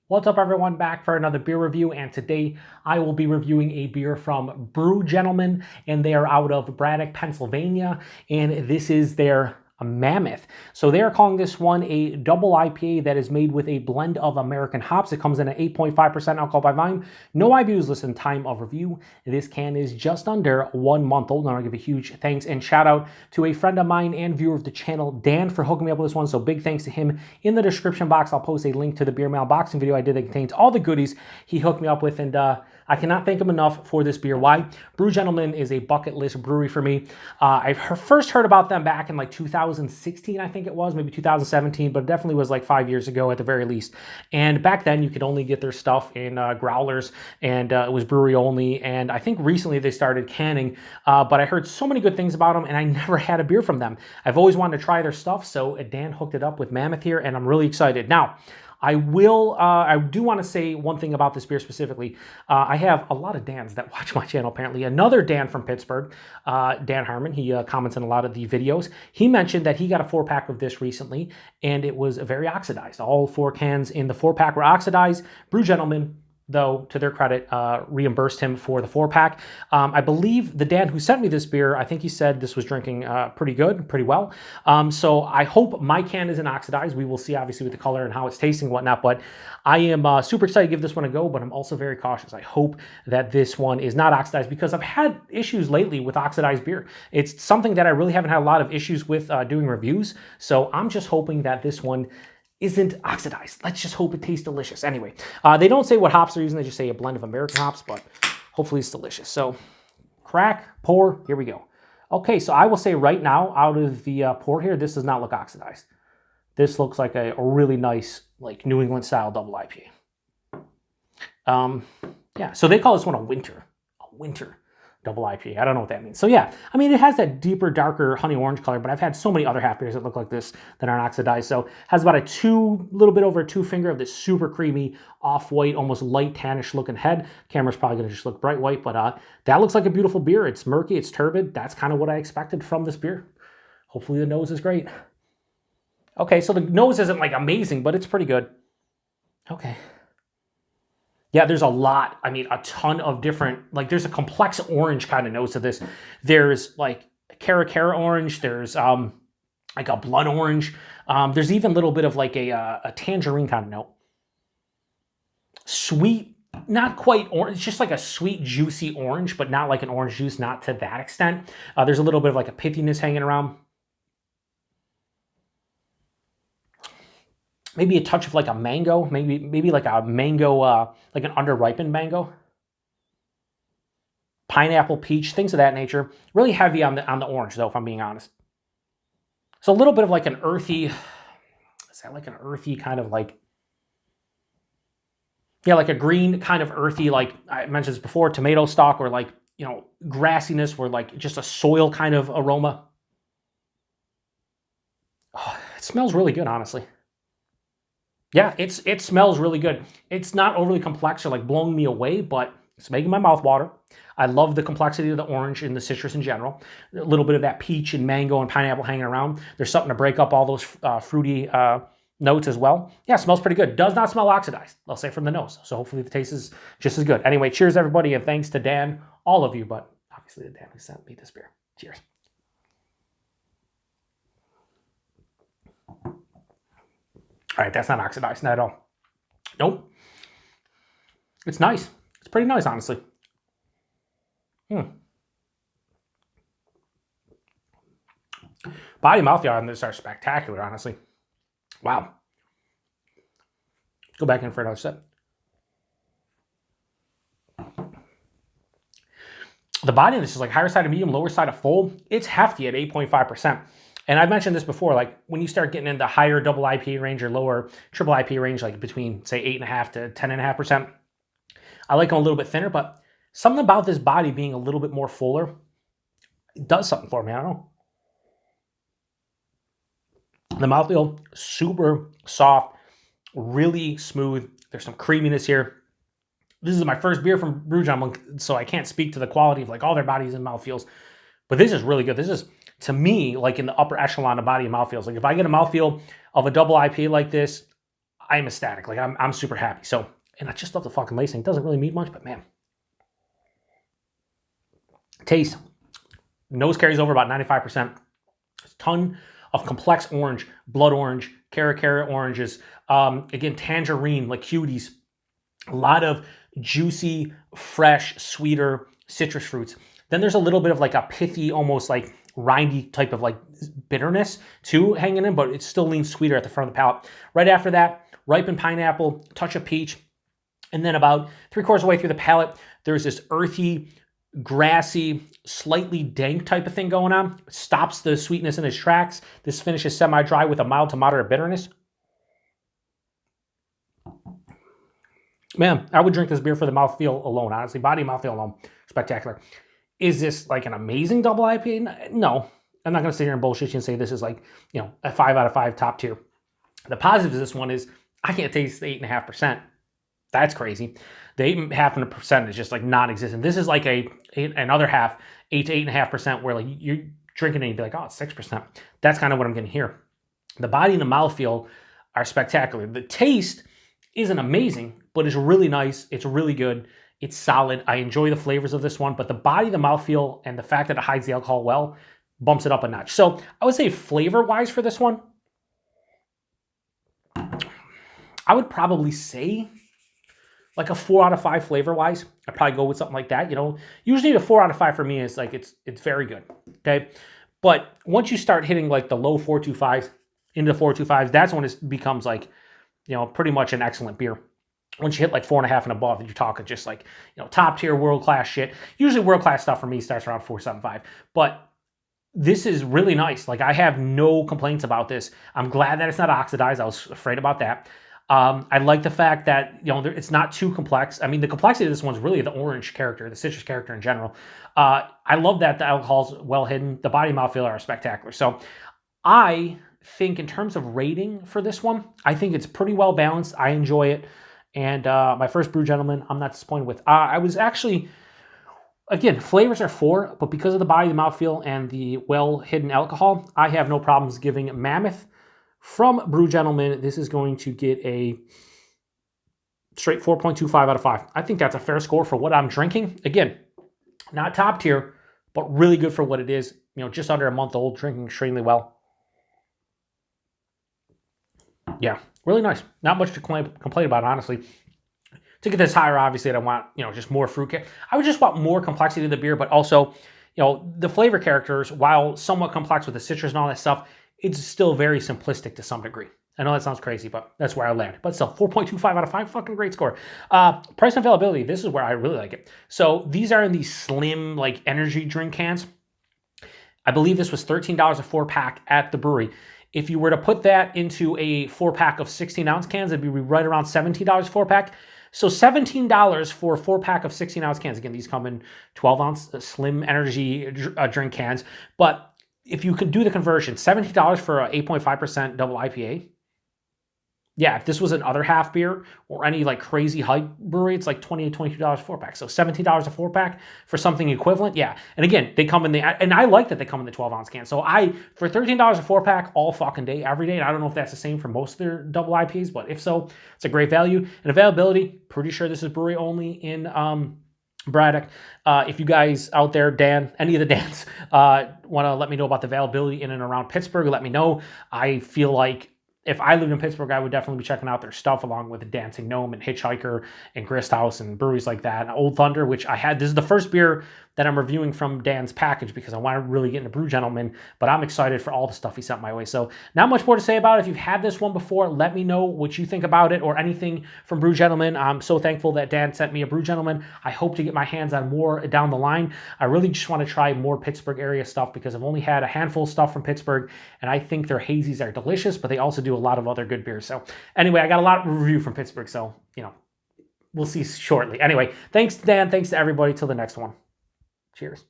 What's up everyone, back for another beer review, and today I will be reviewing a beer from Brew Gentlemen, and they are out of Braddock, Pennsylvania, and this is their Mammoth. So they are calling this one a double IPA that is made with a blend of American hops. It comes in at 8.5% alcohol by volume. No IBUs listed in time of review. This can is just under 1 month old. And I want to give a huge thanks and shout out to a friend of mine and viewer of the channel, Dan, for hooking me up with this one. So big thanks to him. In the description box, I'll post a link to the beer mail boxing video I did that contains all the goodies he hooked me up with, and I cannot thank him enough for this beer. Why? Brew Gentlemen is a bucket list brewery for me. I first heard about them back in like 2016, I think it was, maybe 2017, but it definitely was like 5 years ago at the very least. And back then you could only get their stuff in growlers, and it was brewery only. And I think recently they started canning, but I heard so many good things about them, and I never had a beer from them. I've always wanted to try their stuff, so Dan hooked it up with Mammoth here, and I'm really excited. Now, I do want to say one thing about this beer specifically. I have a lot of Dans that watch my channel, apparently. Another Dan from Pittsburgh, Dan Harmon, he comments on a lot of the videos. He mentioned that he got a 4-pack of this recently, and it was very oxidized. All 4 cans in the 4-pack were oxidized. Brew Gentlemen, though, to their credit, reimbursed him for the 4-pack. I believe the Dan who sent me this beer, I think he said this was drinking pretty good, pretty well. So I hope my can isn't oxidized. We will see, obviously, with the color and how it's tasting and whatnot, but I am super excited to give this one a go, but I'm also very cautious. I hope that this one is not oxidized, because I've had issues lately with oxidized beer. It's something that I really haven't had a lot of issues with doing reviews, so I'm just hoping that this one isn't oxidized. Let's just hope it tastes delicious. Anyway, they don't say what hops they're using. They just say a blend of American hops, but hopefully it's delicious. So crack, pour, here we go. Okay, so I will say right now, out of the pour here, this does not look oxidized. This looks like a really nice, like, New England style double IPA. Yeah, so they call this one a winter double IPA. I don't know what that means. So yeah, I mean, it has that deeper, darker honey orange color, but I've had so many other half beers that look like this that aren't oxidized. So it has about a little bit over a 2 finger of this super creamy, off-white, almost light tannish looking head. Camera's probably gonna just look bright white, but that looks like a beautiful beer. It's murky, it's turbid. That's kind of what I expected from this beer. Hopefully the nose is great. Okay, so the nose isn't like amazing, but it's pretty good. Okay. Yeah, there's a lot, I mean, a ton of different, like, there's a complex orange kind of nose to this. There's like Cara orange, there's like a blood orange. There's even a little bit of like a tangerine kind of note. Sweet, not quite orange, it's just like a sweet, juicy orange, but not like an orange juice, not to that extent. There's a little bit of like a pithiness hanging around. Maybe a touch of like a mango, maybe like a mango, like an underripened mango. Pineapple, peach, things of that nature. Really heavy on the orange though, if I'm being honest. So a little bit of like an earthy, is that like an earthy kind of like, yeah, like a green kind of earthy, like I mentioned this before, tomato stalk, or like, you know, grassiness, or like just a soil kind of aroma. Oh, it smells really good, honestly. Yeah, it smells really good. It's not overly complex or like blowing me away, but it's making my mouth water. I love the complexity of the orange and the citrus in general. A little bit of that peach and mango and pineapple hanging around. There's something to break up all those fruity notes as well. Yeah, it smells pretty good. Does not smell oxidized, I'll say, from the nose. So hopefully the taste is just as good. Anyway, cheers everybody, and thanks to Dan, all of you, but obviously the Dan who sent me this beer. Cheers. All right, that's not oxidized, not at all. Nope. It's nice. It's pretty nice, honestly. Body mouthfeel on this are spectacular, honestly. Wow. Go back in for another sip. The body of this is like higher side of medium, lower side of full. It's hefty at 8.5%. And I've mentioned this before, like when you start getting into higher double IPA range or lower triple IPA range, like between say 8.5 to 10.5%, I like them a little bit thinner, but something about this body being a little bit more fuller, it does something for me, I don't know. The mouthfeel, super soft, really smooth. There's some creaminess here. This is my first beer from Brew Gentlemen, so I can't speak to the quality of like all their bodies and mouthfeels, but this is really good. This is, to me, like in the upper echelon of body and mouthfeels. Like if I get a mouthfeel of a double IPA like this, I am ecstatic. Like I'm super happy. So, and I just love the fucking lacing. It doesn't really mean much, but man. Taste. Nose carries over about 95%. A ton of complex orange, blood orange, cara oranges. Again, tangerine, like cuties. A lot of juicy, fresh, sweeter citrus fruits. Then there's a little bit of like a pithy, almost like rindy type of like bitterness too hanging in, but it still leans sweeter at the front of the palate. Right after that, ripened pineapple, touch of peach, and then about 3/4 of the way through the palate, there's this earthy, grassy, slightly dank type of thing going on. Stops the sweetness in its tracks. This finishes semi-dry with a mild to moderate bitterness. Man, I would drink this beer for the mouthfeel alone, honestly. Body and mouthfeel alone, spectacular. Is this like an amazing double IPA? No. I'm not going to sit here and bullshit you and say this is like, you know, a 5 out of 5 top tier. The positive of this one is I can't taste the 8.5%. That's crazy. The 8.5% is just like non-existent. This is like another half, 8 to 8.5%, where like you're drinking and you'd be like, oh, it's 6%. That's kind of what I'm getting here. The body and the mouthfeel are spectacular. The taste isn't amazing, but it's really nice. It's really good. It's solid. I enjoy the flavors of this one, but the body, the mouthfeel, and the fact that it hides the alcohol well bumps it up a notch. So I would say flavor-wise for this one, I would probably say like a 4 out of 5 flavor-wise. I'd probably go with something like that. You know, usually the 4 out of 5 for me is like it's very good. Okay, but once you start hitting like the low 4.25s into 4.25s, that's when it becomes like, you know, pretty much an excellent beer. Once you hit like 4.5 and above, you're talking just like, you know, top tier world class shit. Usually world class stuff for me starts around 4.75, but this is really nice. Like I have no complaints about this. I'm glad that it's not oxidized. I was afraid about that. I like the fact that, you know, it's not too complex. I mean, the complexity of this one's really the orange character, the citrus character in general. I love that the alcohol's well hidden. The body and mouthfeel are spectacular. So I think in terms of rating for this one, I think it's pretty well balanced. I enjoy it. And my first Brew Gentlemen, I'm not disappointed with. I was actually, again, flavors are 4, but because of the body, the mouthfeel, and the well-hidden alcohol, I have no problems giving Mammoth from Brew Gentlemen. This is going to get a straight 4.25 out of 5. I think that's a fair score for what I'm drinking. Again, not top tier, but really good for what it is. You know, just under a month old, drinking extremely well. Yeah, really nice. Not much to complain about, honestly. To get this higher, obviously, I want, you know, just more fruit. I would just want more complexity to the beer, but also, you know, the flavor characters, while somewhat complex with the citrus and all that stuff, it's still very simplistic to some degree. I know that sounds crazy, but that's where I land. But still, 4.25 out of 5, fucking great score. Price and availability, this is where I really like it. So these are in these slim, like, energy drink cans. I believe this was $13 a 4-pack at the brewery. If you were to put that into a 4-pack of 16-ounce cans, it'd be right around $17 a 4-pack. So $17 for a 4-pack of 16-ounce cans. Again, these come in 12-ounce slim energy drink cans. But if you could do the conversion, $17 for an 8.5% double IPA. Yeah, if this was an other half beer or any like crazy hype brewery, it's like $20 to $22 a 4-pack. So $17 a 4-pack for something equivalent. Yeah. And again, they come in and I like that they come in the 12-ounce can. So for $13 a 4-pack all fucking day, every day, and I don't know if that's the same for most of their double IPAs, but if so, it's a great value. And availability, pretty sure this is brewery only in Braddock. If you guys out there, Dan, any of the Dans, want to let me know about the availability in and around Pittsburgh, let me know. I feel like if I lived in Pittsburgh, I would definitely be checking out their stuff along with the Dancing Gnome and Hitchhiker and Grist House and breweries like that. And Old Thunder, which I had. This is the first beer that I'm reviewing from Dan's package because I want to really get into Brew Gentlemen, but I'm excited for all the stuff he sent my way. So not much more to say about it. If you've had this one before, let me know what you think about it or anything from Brew Gentlemen. I'm so thankful that Dan sent me a Brew Gentlemen. I hope to get my hands on more down the line. I really just want to try more Pittsburgh area stuff because I've only had a handful of stuff from Pittsburgh, and I think their hazies are delicious, but they also do a lot of other good beers. So anyway, I got a lot of review from Pittsburgh, so, you know, we'll see shortly. Anyway, thanks to Dan. Thanks to everybody. Till the next one. Cheers.